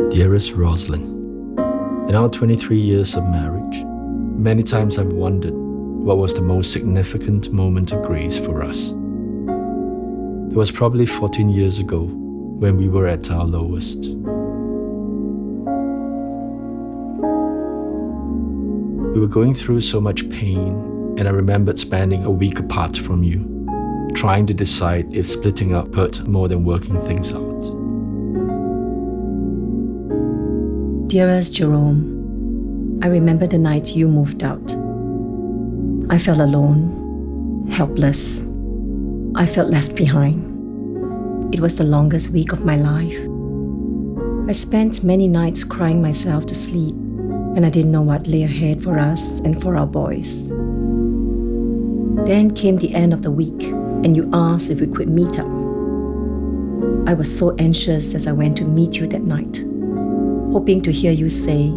Dearest Roseline, in our 23 years of marriage, many times I've wondered what was the most significant moment of grace for us. It was probably 14 years ago when we were at our lowest. We were going through so much pain, and I remembered spending a week apart from you, trying to decide if splitting up hurt more than working things out. Dearest Jerome, I remember the night you moved out. I felt alone, helpless. I felt left behind. It was the longest week of my life. I spent many nights crying myself to sleep, and I didn't know what lay ahead for us and for our boys. Then came the end of the week, and you asked if we could meet up. I was so anxious as I went to meet you that night, hoping to hear you say,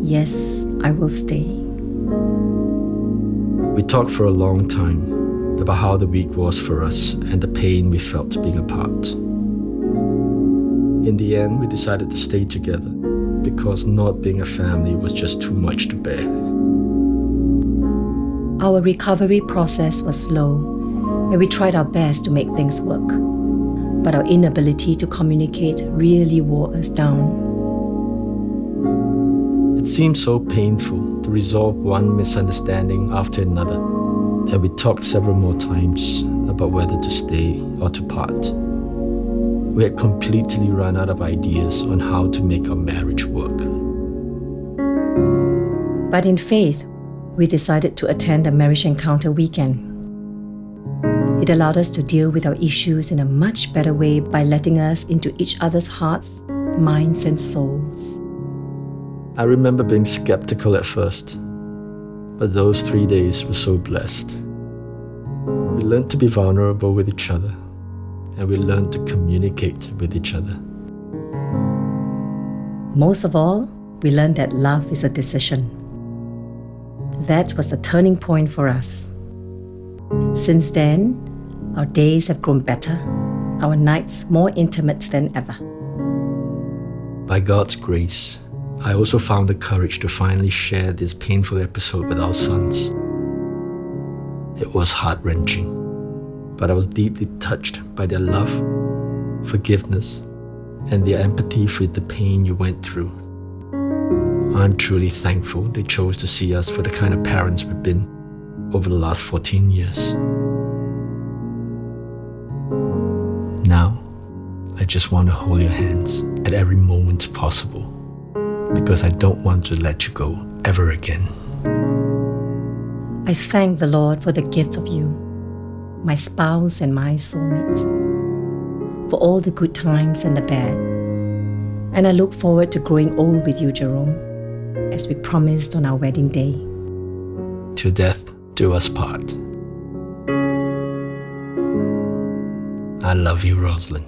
"Yes, I will stay." We talked for a long time about how the week was for us and the pain we felt being apart. In the end, we decided to stay together because not being a family was just too much to bear. Our recovery process was slow, and we tried our best to make things work. But our inability to communicate really wore us down. It seemed so painful to resolve one misunderstanding after another, and we talked several more times about whether to stay or to part. We had completely run out of ideas on how to make our marriage work. But in faith, we decided to attend a marriage encounter weekend. It allowed us to deal with our issues in a much better way by letting us into each other's hearts, minds, and souls. I remember being skeptical at first, but those 3 days were so blessed. We learned to be vulnerable with each other, and we learned to communicate with each other. Most of all, we learned that love is a decision. That was the turning point for us. Since then, our days have grown better, our nights more intimate than ever. By God's grace, I also found the courage to finally share this painful episode with our sons. It was heart-wrenching, but I was deeply touched by their love, forgiveness, and their empathy for the pain you went through. I'm truly thankful they chose to see us for the kind of parents we've been over the last 14 years. Now, I just want to hold your hands at every moment possible, because I don't want to let you go ever again. I thank the Lord for the gift of you, my spouse and my soulmate, for all the good times and the bad. And I look forward to growing old with you, Jerome, as we promised on our wedding day. Till death do us part. I love you, Roseline.